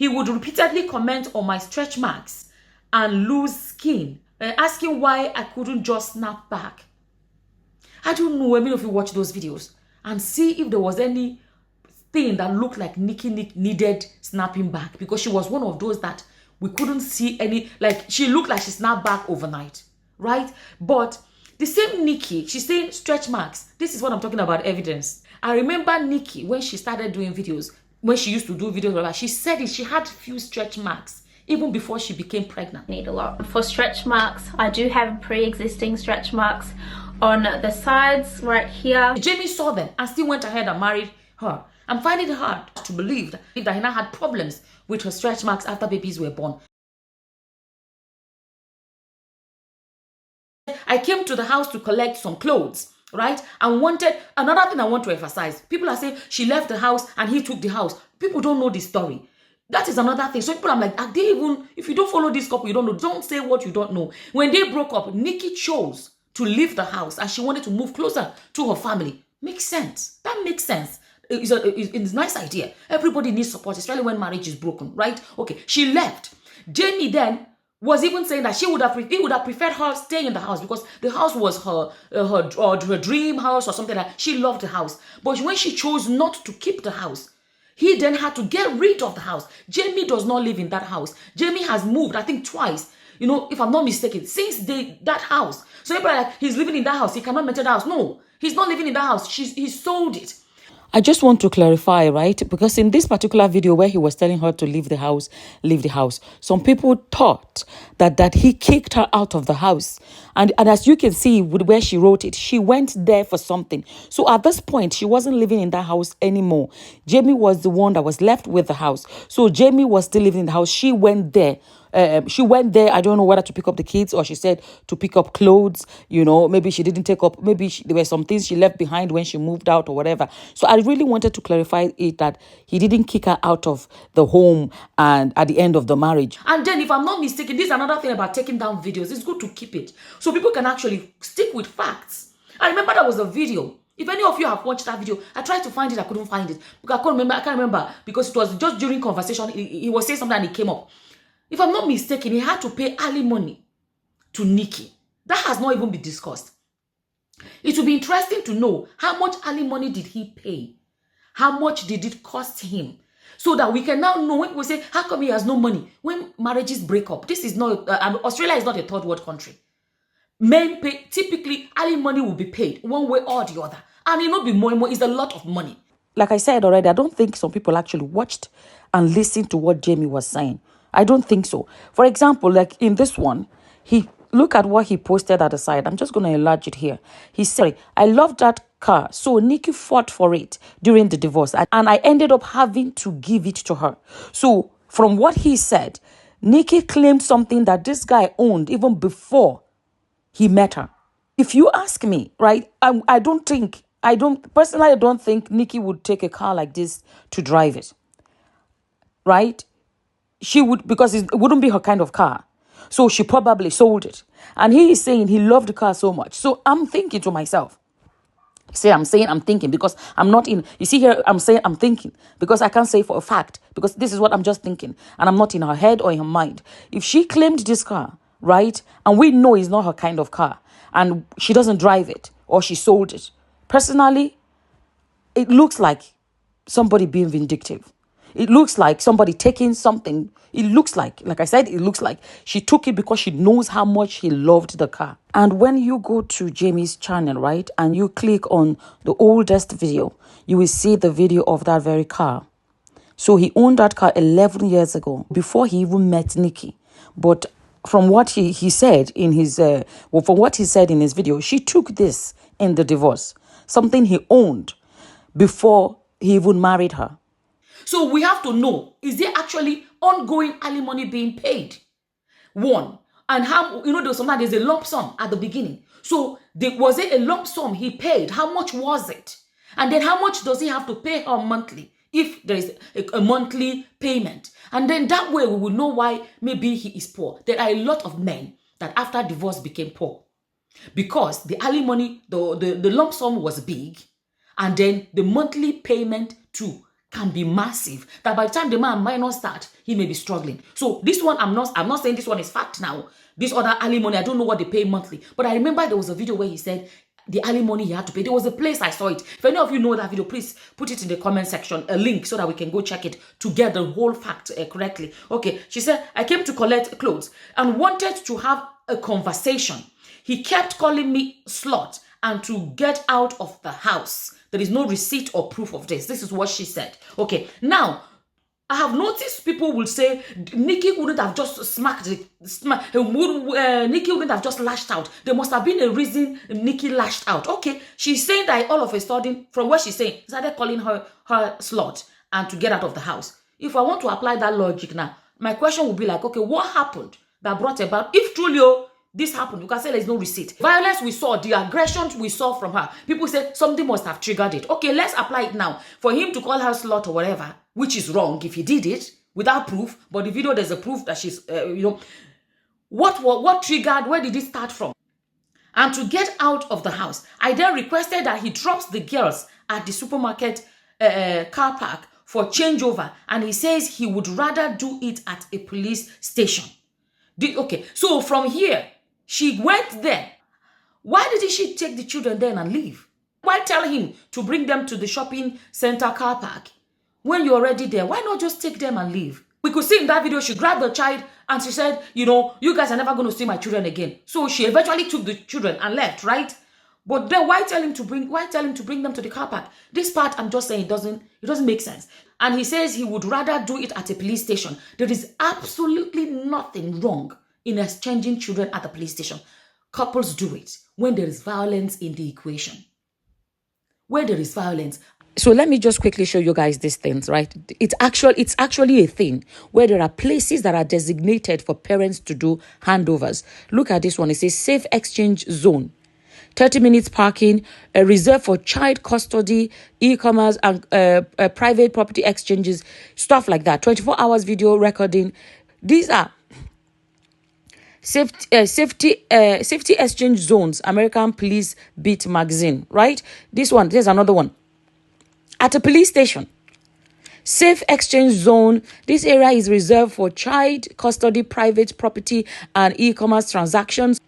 He would repeatedly comment on my stretch marks and loose skin, asking why I couldn't just snap back. I don't know, I mean, if you watch those videos and see if there was any thing that looked like Nikki needed snapping back, because she was one of those that we couldn't see any, like she looked like she snapped back overnight, right? But the same Nikki, she's saying stretch marks. This is what I'm talking about, evidence. I remember Nikki, when she started doing videos, when she used to do videos, she said she had few stretch marks even before she became pregnant. Need a lot. For stretch marks, I do have pre-existing stretch marks on the sides right here. Jamie saw them and still went ahead and married her. I'm finding it hard to believe that Diana had problems with her stretch marks after babies were born. I came to the house to collect some clothes, right? And wanted, another thing I want to emphasize, people are saying she left the house and he took the house. People don't know the story. That is another thing. So people are like, are they even, if you don't follow this couple, you don't know. Don't say what you don't know. When they broke up, Nikki chose to leave the house and she wanted to move closer to her family. Makes sense. That makes sense. It's a nice idea. Everybody needs support, especially when marriage is broken, right? Okay, she left. Jamie then was even saying that he would have preferred her staying in the house because the house was her dream house or something like that. She loved the house. But when she chose not to keep the house, he then had to get rid of the house. Jamie does not live in that house. Jamie has moved, I think, twice, you know, if I'm not mistaken, since that house. So people are like, he's living in that house. He cannot maintain the house. No, he's not living in that house. He sold it. I just want to clarify, right? Because in this particular video where he was telling her to leave the house, some people thought that he kicked her out of the house. And as you can see with where she wrote it, she went there for something. So at this point, she wasn't living in that house anymore. Jamie was the one that was left with the house. So Jamie was still living in the house. She went there. I don't know whether to pick up the kids or she said to pick up clothes, you know, maybe she didn't take up, maybe there were some things she left behind when she moved out or whatever. So I really wanted to clarify it that he didn't kick her out of the home and at the end of the marriage. And then if I'm not mistaken, this is another thing about taking down videos. It's good to keep it so people can actually stick with facts. I remember there was a video. If any of you have watched that video, I tried to find it, I couldn't find it. Because I can't remember because it was just during conversation. He was saying something and it came up. If I'm not mistaken, he had to pay alimony to Nikki. That has not even been discussed. It would be interesting to know how much alimony did he pay? How much did it cost him? So that we can now know when people say, how come he has no money? When marriages break up, this is not, Australia is not a third world country. Men pay, typically alimony will be paid one way or the other. And it will not be more and more, it's a lot of money. Like I said already, I don't think some people actually watched and listened to what Jamie was saying. I don't think so. For example, like in this one, look at what he posted at the side. I'm just going to enlarge it here. He said, I love that car. So Nikki fought for it during the divorce. And I ended up having to give it to her. So from what he said, Nikki claimed something that this guy owned even before he met her. If you ask me, right, I don't think Nikki would take a car like this to drive it. Right? She would, because it wouldn't be her kind of car. So she probably sold it. And he is saying he loved the car so much. So I'm thinking to myself, I'm thinking because I'm not in, you see here, I'm saying I'm thinking because I can't say for a fact because this is what I'm just thinking and I'm not in her head or in her mind. If she claimed this car, right, and we know it's not her kind of car and she doesn't drive it or she sold it, personally, it looks like somebody being vindictive. It looks like somebody taking something. It looks like I said, it looks like she took it because she knows how much he loved the car. And when you go to Jamie's channel, right, and you click on the oldest video, you will see the video of that very car. So he owned that car 11 years ago before he even met Nikki. But from what he said in his, from what he said in his video, she took this in the divorce, something he owned before he even married her. So we have to know, is there actually ongoing alimony being paid? One, and how, you know, there's a lump sum at the beginning. So was it a lump sum he paid? How much was it? And then how much does he have to pay her monthly if there is a monthly payment? And then that way we will know why maybe he is poor. There are a lot of men that after divorce became poor because the alimony, the lump sum was big and then the monthly payment too can be massive, that by the time the man might not start, he may be struggling. So this one, I'm not saying this one is fact now. This other alimony, I don't know what they pay monthly. But I remember there was a video where he said the alimony he had to pay. There was a place I saw it. If any of you know that video, please put it in the comment section, a link, so that we can go check it to get the whole fact correctly. Okay, she said, I came to collect clothes and wanted to have a conversation. He kept calling me slut and to get out of the house. There is no receipt or proof of this. This is what she said. Okay, now, I have noticed people will say, Nikki wouldn't have just smacked Nikki wouldn't have just lashed out. There must have been a reason Nikki lashed out. Okay, she's saying that all of a sudden, from what she's saying, started calling her slut and to get out of the house. If I want to apply that logic now, my question would be like, okay, what happened that brought about, if truly this happened, you can say there's no receipt. Violence we saw, the aggression we saw from her, people say something must have triggered it. Okay, let's apply it now. For him to call her slut or whatever, which is wrong if he did it without proof, but the video there's a proof that she's, what triggered, where did it start from? And to get out of the house, I then requested that he drops the girls at the supermarket car park for changeover, and he says he would rather do it at a police station. Okay, so from here, she went there. Why didn't she take the children then and leave? Why tell him to bring them to the shopping center car park when you're already there? Why not just take them and leave? We could see in that video, she grabbed the child and she said, you guys are never going to see my children again. So she eventually took the children and left, right? But then why tell him to bring them to the car park? This part, I'm just saying, it doesn't make sense. And he says he would rather do it at a police station. There is absolutely nothing wrong in exchanging children at the police station. Couples do it when there is violence in the equation. Where there is violence. So let me just quickly show you guys these things, right? It's actually a thing where there are places that are designated for parents to do handovers. Look at this one. It says safe exchange zone. 30 minutes parking, reserved for child custody, e-commerce, and private property exchanges, stuff like that. 24 hours video recording. These are safety exchange zones, American Police Beat magazine, right? There's another one. At a police station, safe exchange zone. This area is reserved for child custody, private property, and e-commerce transactions.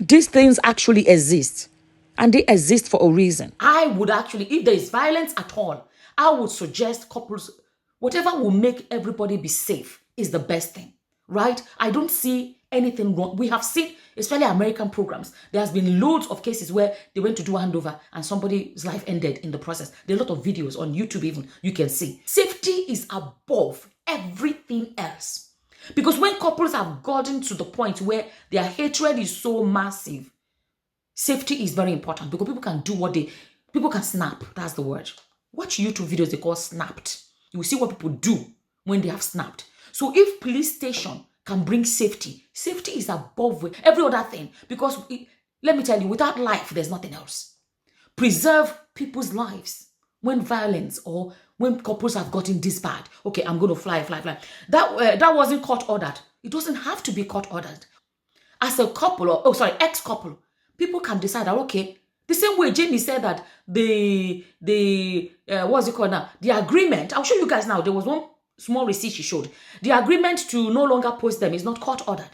These things actually exist, and they exist for a reason. I would actually, if there is violence at all, I would suggest couples, whatever will make everybody be safe is the best thing, right? I don't see anything wrong. We have seen, especially American programs, there has been loads of cases where they went to do a handover and somebody's life ended in the process. There are a lot of videos on YouTube even, you can see. Safety is above everything else. Because when couples have gotten to the point where their hatred is so massive, safety is very important because people can do people can snap, that's the word. Watch YouTube videos they call snapped. You will see what people do when they have snapped. So if police station can bring safety is above every other thing. Because let me tell you, without life, there's nothing else. Preserve people's lives when violence or when couples have gotten this bad. Okay, I'm going to fly. That wasn't court ordered. It doesn't have to be court ordered. As a couple, ex-couple, people can decide that, okay, the same way Jamie said that what's it called now? The agreement, I'll show you guys now. There was one small receipt she showed. The agreement to no longer post them is not court ordered.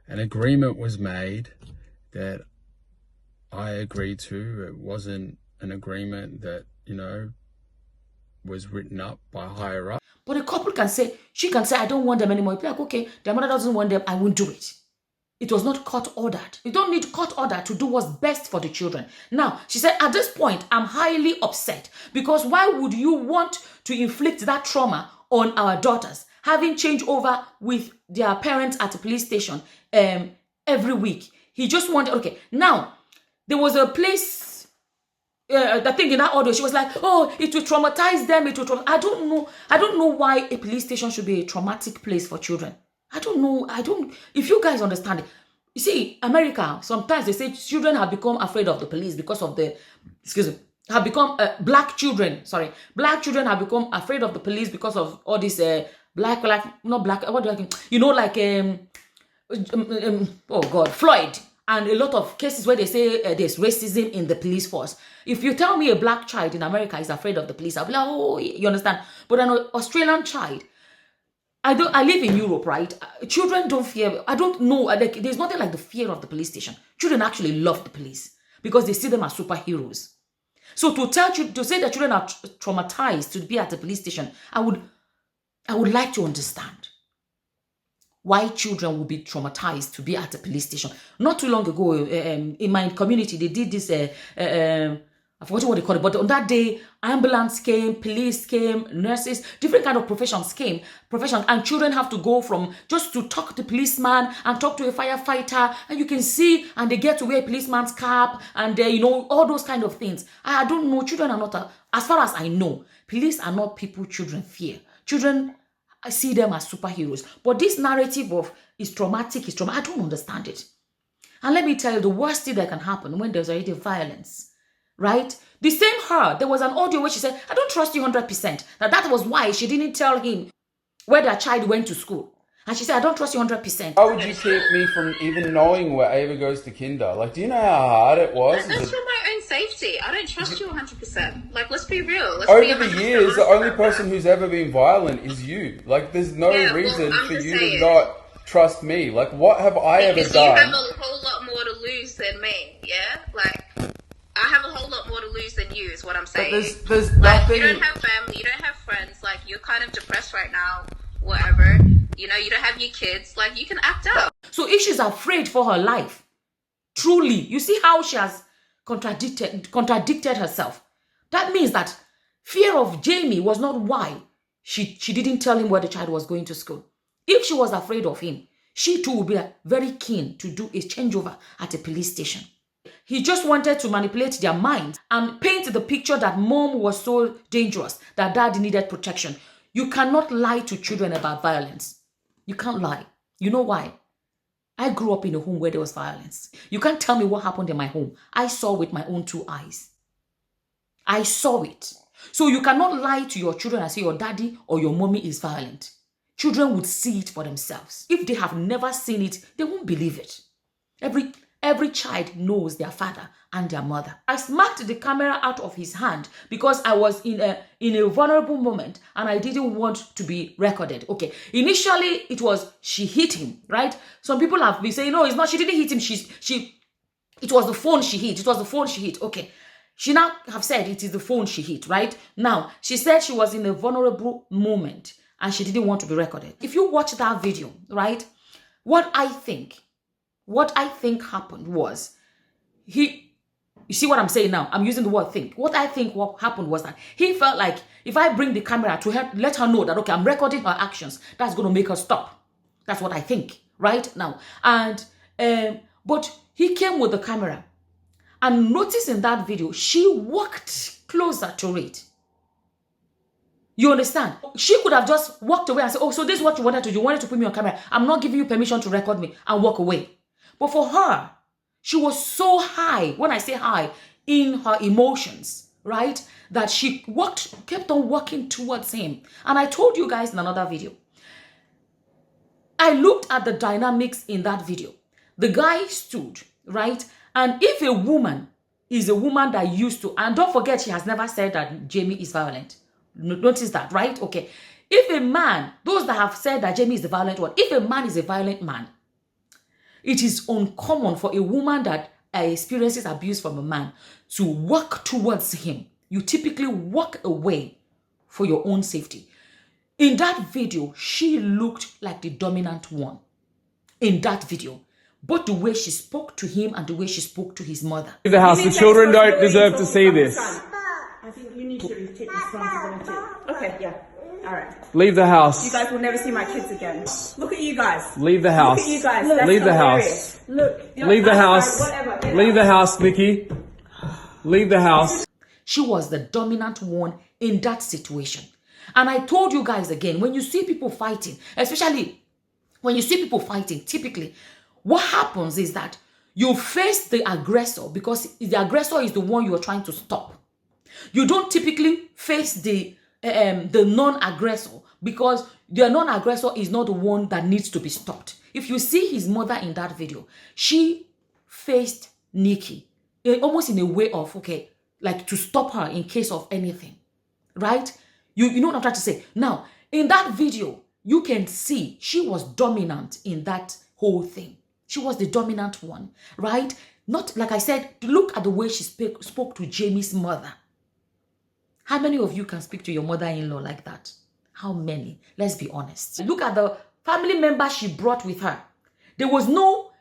An agreement was made that I agreed to. It wasn't an agreement that, was written up by higher up. But a couple can say, she can say, I don't want them anymore. You'd be like, okay, their mother doesn't want them, I won't do it. It was not court ordered. You don't need court order to do what's best for the children. Now, she said, at this point, I'm highly upset because why would you want to inflict that trauma on our daughters, having change over with their parents at a police station every week? He just wanted, okay, now, there was a place, the thing in that audio, she was like, oh, it will traumatize them, I don't know why a police station should be a traumatic place for children. If you guys understand it. You see, America, sometimes they say children have become afraid of the police because of black children have become afraid of the police because of all this Floyd. and a lot of cases where they say there's racism in the police force. If you tell me a black child in America is afraid of the police, I'll be like, oh, you understand? But an Australian child, I live in Europe, right? Children don't fear. I don't know. Like, there's nothing like the fear of the police station. Children actually love the police because they see them as superheroes. So to say that children are traumatized to be at the police station, I would like to understand why children will be traumatized to be at a police station. Not too long ago, in my community, they did this, I forgot what they call it, but on that day, ambulance came, police came, nurses, different kind of professions came, and children have to go from just to talk to policeman and talk to a firefighter, and you can see, and they get to wear a policeman's cap, and all those kind of things. I don't know, children are not, as far as I know, police are not people children fear. Children, I see them as superheroes. But this narrative of is traumatic, I don't understand it. And let me tell you, the worst thing that can happen when there's already violence, right? The same her, there was an audio where she said, I don't trust you 100%. That was why she didn't tell him where their child went to school. And she said, I don't trust you 100%. Why would you keep me from even knowing where Ava goes to kinder? Like, do you know how hard it was? That's for my own safety. I don't trust you 100%. Like, let's be real. Over the years, the only person who's ever been violent is you. Like, there's no reason for you to not trust me. Like, what have I ever done? Because you have a whole lot more to lose than me, yeah? Like, I have a whole lot more to lose than you, is what I'm saying. But there's like, nothing... you don't have family, you don't have friends, like, you're kind of depressed right now, whatever. You don't have your kids, like, you can act out. So if she's afraid for her life, truly, you see how she has contradicted herself. That means that fear of Jamie was not why she didn't tell him where the child was going to school. If she was afraid of him, she too would be very keen to do a changeover at a police station. He just wanted to manipulate their minds and paint the picture that mom was so dangerous, that dad needed protection. You cannot lie to children about violence. You can't lie. You know why? I grew up in a home where there was violence. You can't tell me what happened in my home. I saw with my own 2 eyes. I saw it. So you cannot lie to your children and say your daddy or your mommy is violent. Children would see it for themselves. If they have never seen it, they won't believe it. Every child knows their father and their mother. I smacked the camera out of his hand because I was in a vulnerable moment and I didn't want to be recorded. Okay, initially it was she hit him, right? Some people have been saying, no, it's not. She didn't hit him. It was the phone she hit. It was the phone she hit. Okay, she now have said it is the phone she hit, right? Now she said she was in a vulnerable moment and she didn't want to be recorded. If you watch that video, right, what I think happened was you see what I'm saying now? I'm using the word think. What I think what happened was that he felt like if I bring the camera to let her know that, okay, I'm recording her actions, that's going to make her stop. That's what I think right now. And, but he came with the camera and notice in that video, she walked closer to it. You understand? She could have just walked away and said, oh, so this is what you wanted to do. You wanted to put me on camera. I'm not giving you permission to record me, and walk away. But for her, she was so high, when I say high, in her emotions, right? That she kept on walking towards him. And I told you guys in another video, I looked at the dynamics in that video. The guy stood, right? And if a woman is a woman that used to, and don't forget, she has never said that Jamie is violent. Notice that, right? Okay. If a man, those that have said that Jamie is the violent one, if a man is a violent man, it is uncommon for a woman that experiences abuse from a man to walk towards him. You typically walk away for your own safety. In that video, she looked like the dominant one. In that video, both the way she spoke to him and the way she spoke to his mother. Leave the house. The children don't deserve to see this. I think you need to take responsibility. Okay, yeah. All right. Leave the house. You guys will never see my kids again. Look at you guys. Leave the house. Look at you guys. That's Leave the hilarious. house. Look. Leave the house. Whatever. Leave the house, Nikki. Leave the house. She was the dominant one in that situation. And I told you guys again, when you see people fighting, especially when you see people fighting, typically what happens is that you face the aggressor because the aggressor is the one you are trying to stop. You don't typically face the non-aggressor because the non-aggressor is not the one that needs to be stopped. If you see his mother in that video, she faced Nikki, almost in a way of, okay, like to stop her in case of anything, right? You know what I'm trying to say? Now, in that video, you can see she was dominant in that whole thing. She was the dominant one, right? Not, like I said, look at the way she spoke to Jamie's mother. How many of you can speak to your mother-in-law like that? How many? Let's be honest. Look at the family member she brought with her. There was no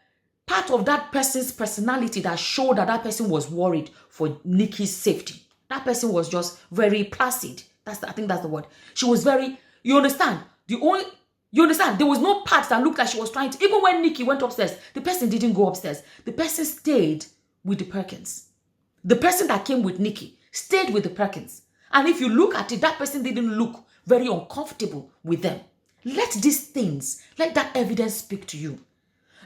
part of that person's personality that showed that that person was worried for Nikki's safety. That person was just very placid. I think that's the word. She was very, you understand? You understand? There was no part that looked like she was trying to, even when Nikki went upstairs, the person didn't go upstairs. The person stayed with the Perkins. The person that came with Nikki stayed with the Perkins. And if you look at it, that person didn't look very uncomfortable with them. Let these things, let that evidence speak to you.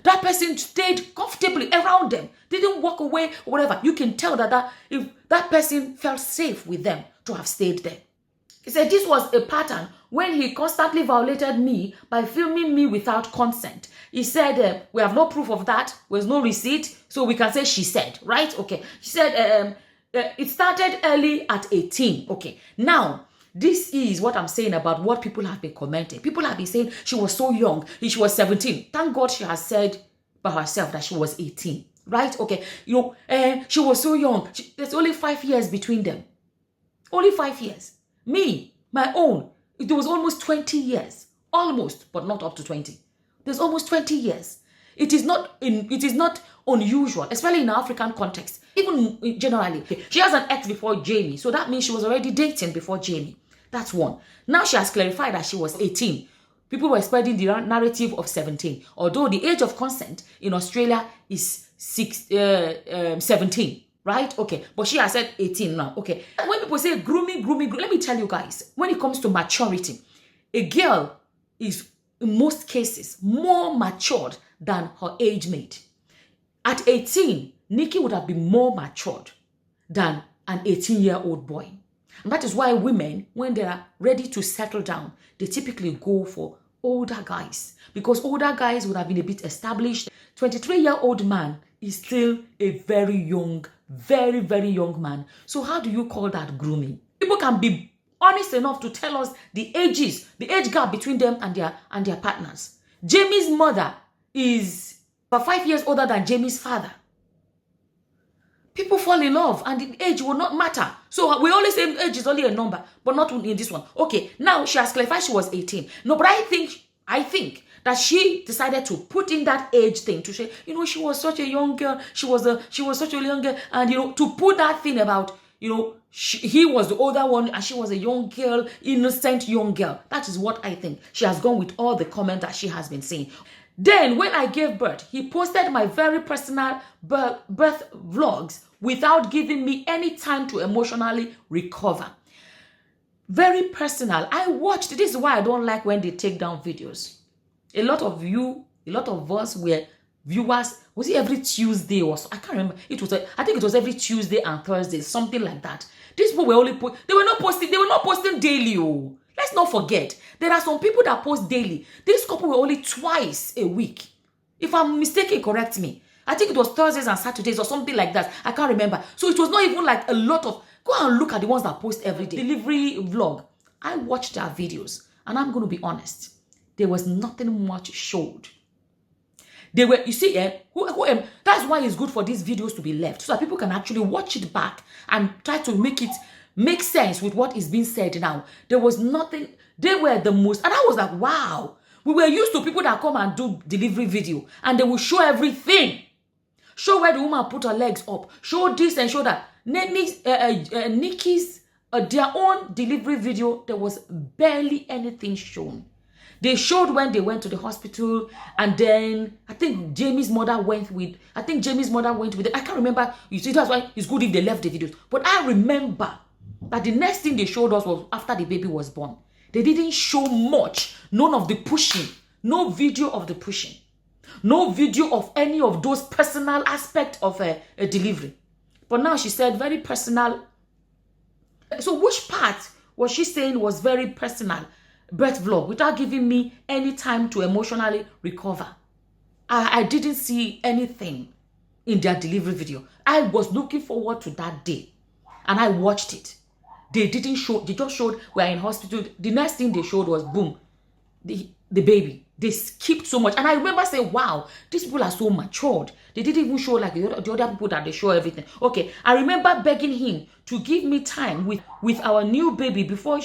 That person stayed comfortably around them, didn't walk away or whatever. You can tell that if that person felt safe with them to have stayed there. He said this was a pattern when he constantly violated me by filming me without consent. He said, we have no proof of that. There's no receipt. So we can say she said, right? Okay. She said it started early at 18. Okay. Now, this is what I'm saying about what people have been commenting. People have been saying she was so young. She was 17. Thank God she has said by herself that she was 18. Right? Okay. You know, she was so young. There's only 5 years between them. Only 5 years. Me, my own, it was almost 20 years. Almost, but not up to 20. There's almost 20 years. It is not unusual, especially in an African context. Even generally. She has an ex before Jamie, so that means she was already dating before Jamie. That's one. Now she has clarified that she was 18. People were spreading the narrative of 17. Although the age of consent in Australia is 17. Right? Okay. But she has said 18 now. Okay. When people say grooming, let me tell you guys, when it comes to maturity, a girl is, in most cases, more matured than her age mate. At 18, Nikki would have been more matured than an 18-year-old boy. And that is why women, when they are ready to settle down, they typically go for older guys. Because older guys would have been a bit established. 23-year-old man is still a very young, very, very young man. So how do you call that grooming? People can be honest enough to tell us the ages, the age gap between them and their partners. Jamie's mother is about 5 years older than Jamie's father. People fall in love and the age will not matter. So we always say age is only a number, but not in this one. Okay, now she has clarified she was 18. No, but I think that she decided to put in that age thing to say, you know, she was such a young girl. She was such a young girl. And, you know, to put that thing about, you know, he was the older one and she was a young girl, innocent young girl. That is what I think. She has gone with all the comments that she has been saying. Then when I gave birth, he posted my very personal birth vlogs without giving me any time to emotionally recover. Very personal. I watched. This is why I don't like when they take down videos. A lot of us were viewers. Was it every Tuesday or so? I can't remember. I think it was every Tuesday and Thursday, something like that. These people were only they were not posting daily. Oh. Let's not forget. There are some people that post daily. This couple were only twice a week. If I'm mistaken, correct me. I think it was Thursdays and Saturdays or something like that. I can't remember. So it was not even like a lot of... Go and look at the ones that post every day. Delivery vlog. I watched their videos and I'm going to be honest. There was nothing much showed. They were, you see, that's why it's good for these videos to be left so that people can actually watch it back and try to make it make sense with what is being said now. There was nothing. They were the most, and I was like, wow. We were used to people that come and do delivery video and they will show everything. Show where the woman put her legs up. Show this and show that. Nikki's, their own delivery video, there was barely anything shown. They showed when they went to the hospital, and then I think Jamie's mother went with it. I can't remember. You see, that's why it's good if they left the videos. But I remember that the next thing they showed us was after the baby was born. They didn't show much. None of the pushing. No video of the pushing. No video of any of those personal aspects of a delivery. But now she said very personal. So which part was she saying was very personal? Birth vlog without giving me any time to emotionally recover. I didn't see anything. in their delivery video. I was looking forward to that day and I watched it. They didn't show, they just showed we're in hospital. The next thing they showed was boom, the baby. They skipped so much. And I remember saying, wow, these people are so matured. They didn't even show like the other people that they show everything. Okay, I remember begging him to give me time with our new baby before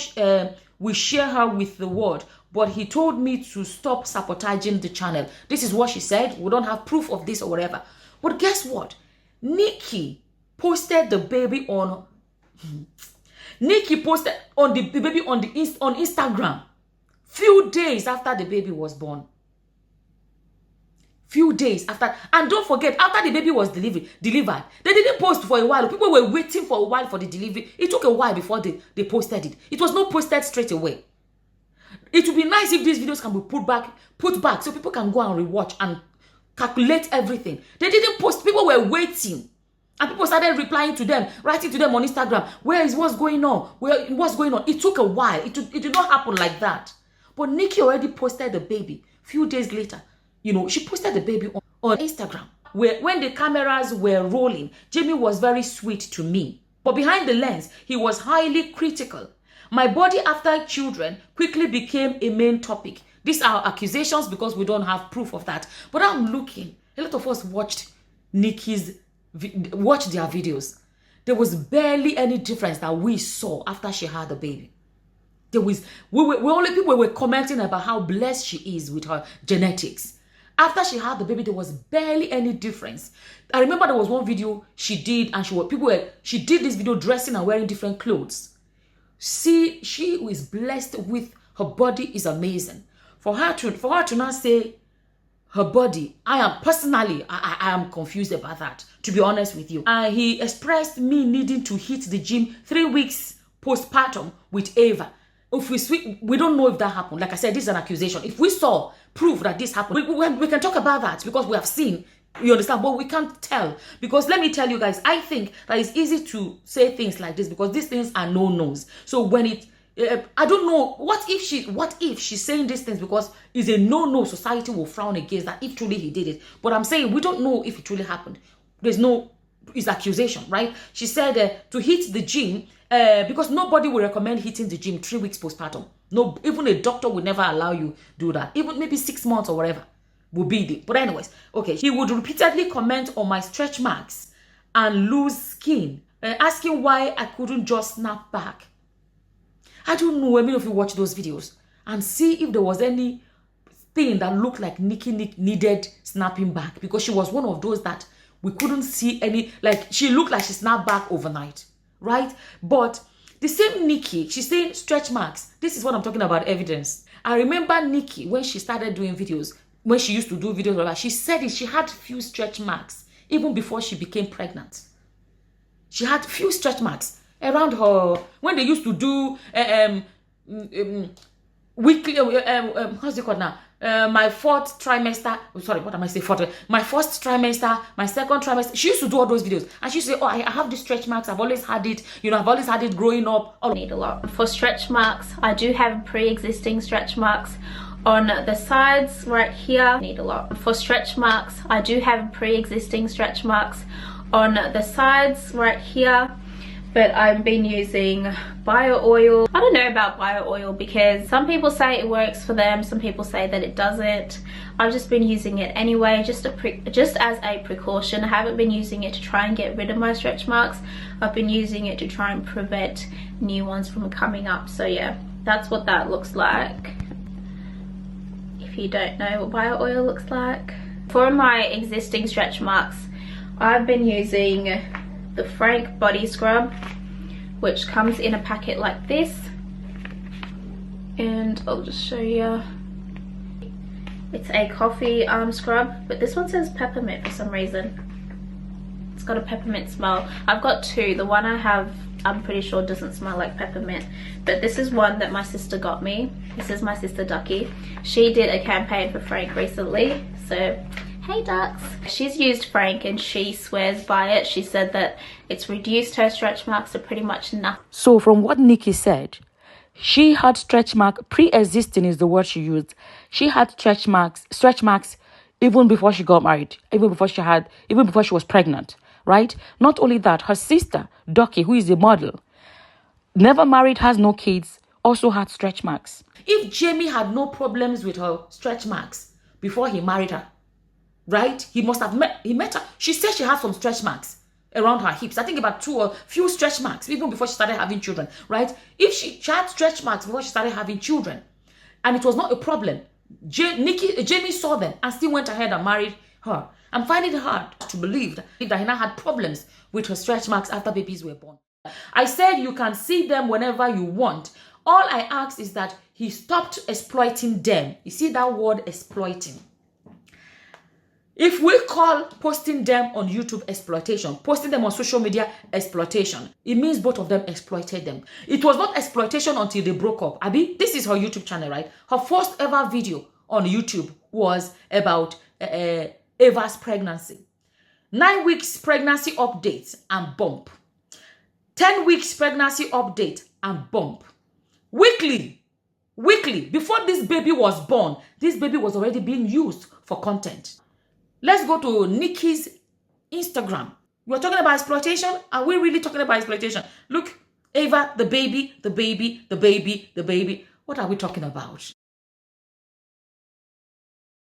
we share her with the world. But he told me to stop sabotaging the channel. This is what she said. We don't have proof of this or whatever. But guess what? Nikki posted the baby on... Nikki posted on the baby on Instagram few days after the baby was born. Few days after. And don't forget, after the baby was delivered, they didn't post for a while. People were waiting for a while for the delivery. It took a while before they posted it. It was not posted straight away. It would be nice if these videos can be put back so people can go and rewatch and calculate everything. They didn't post. People were waiting. And people started replying to them, writing to them on Instagram. What's going on? What's going on? It took a while. It did not happen like that. But Nikki already posted the baby. Few days later, you know, she posted the baby on Instagram. When the cameras were rolling, Jamie was very sweet to me. But behind the lens, he was highly critical. My body after children quickly became a main topic. These are accusations because we don't have proof of that. But I'm looking. A lot of us watched their videos. There was barely any difference that we saw after she had the baby. People were commenting about how blessed she is with her genetics. After she had the baby, there was barely any difference. I remember there was one video she did, and she did this video dressing and wearing different clothes. See, she is blessed with her body is amazing. For her to not say her body, I am confused about that, to be honest with you. He expressed me needing to hit the gym 3 weeks postpartum with Ava. If we don't know if that happened. Like I said, this is an accusation. If we saw proof that this happened, we can talk about that because we have seen, you understand, but we can't tell. Because let me tell you guys, I think that it's easy to say things like this because these things are no-nos. So when I don't know, what if she's saying these things because it's a no-no, society will frown against that if truly he did it. But I'm saying we don't know if it truly happened. It's accusation, right? She said to hit the gym because nobody will recommend hitting the gym 3 weeks postpartum. No, even a doctor would never allow you do that. Even maybe 6 months or whatever would be the. But anyways, okay. He would repeatedly comment on my stretch marks and loose skin, asking why I couldn't just snap back. I don't know. I mean, if you watch those videos and see if there was any thing that looked like Nikki needed snapping back, because she was one of those that we couldn't see any, like she looked like she snapped back overnight, right? But the same Nikki, she's saying stretch marks. This is what I'm talking about, evidence. I remember Nikki, when she started doing videos, when she used to do videos, she said she had few stretch marks even before she became pregnant. She had few stretch marks around her when they used to do weekly, how's it called now? My fourth trimester, sorry, what am I saying? My first trimester, my second trimester. She used to do all those videos and she used to say, oh, I have the stretch marks. I've always had it. You know, I've always had it growing up. I need a lot. For stretch marks, I do have pre-existing stretch marks on the sides right here. I need a lot. For stretch marks, I do have pre-existing stretch marks on the sides right here. But I've been using bio oil. I don't know about bio oil because some people say it works for them, some people say that it doesn't. I've just been using it anyway, just as a precaution. I haven't been using it to try and get rid of my stretch marks. I've been using it to try and prevent new ones from coming up. So yeah, that's what that looks like. If you don't know what bio oil looks like. For my existing stretch marks, I've been using the Frank body scrub, which comes in a packet like this, and I'll just show you. It's a coffee arm scrub, but this one says peppermint for some reason. It's got a peppermint smell. I've got two. The one I have, I'm pretty sure doesn't smell like peppermint, but this is one that my sister got me. This is my sister Ducky. She did a campaign for Frank recently, so hey ducks. She's used Frank and she swears by it. She said that it's reduced her stretch marks to pretty much nothing. So from what Nikki said, she had stretch mark pre-existing is the word she used. She had stretch marks even before she got married, even before she was pregnant, right? Not only that, her sister, Ducky, who is a model, never married, has no kids, also had stretch marks. If Jamie had no problems with her stretch marks before he married her, right? He met her. She said she had some stretch marks around her hips. I think about few stretch marks, even before she started having children, right? If she had stretch marks before she started having children, and it was not a problem, Jamie saw them and still went ahead and married her. I'm finding it hard to believe that he now had problems with her stretch marks after babies were born. I said you can see them whenever you want. All I ask is that he stopped exploiting them. You see that word, exploiting? If we call posting them on YouTube exploitation, posting them on social media exploitation, it means both of them exploited them. It was not exploitation until they broke up. Abi, this is her YouTube channel, right? Her first ever video on YouTube was about Ava's pregnancy. 9 weeks pregnancy update and bump. 10 weeks pregnancy update and bump. Weekly, before this baby was born, this baby was already being used for content. Let's go to Nikki's Instagram. We're talking about exploitation. Are we really talking about exploitation? Look, Ava, the baby. What are we talking about?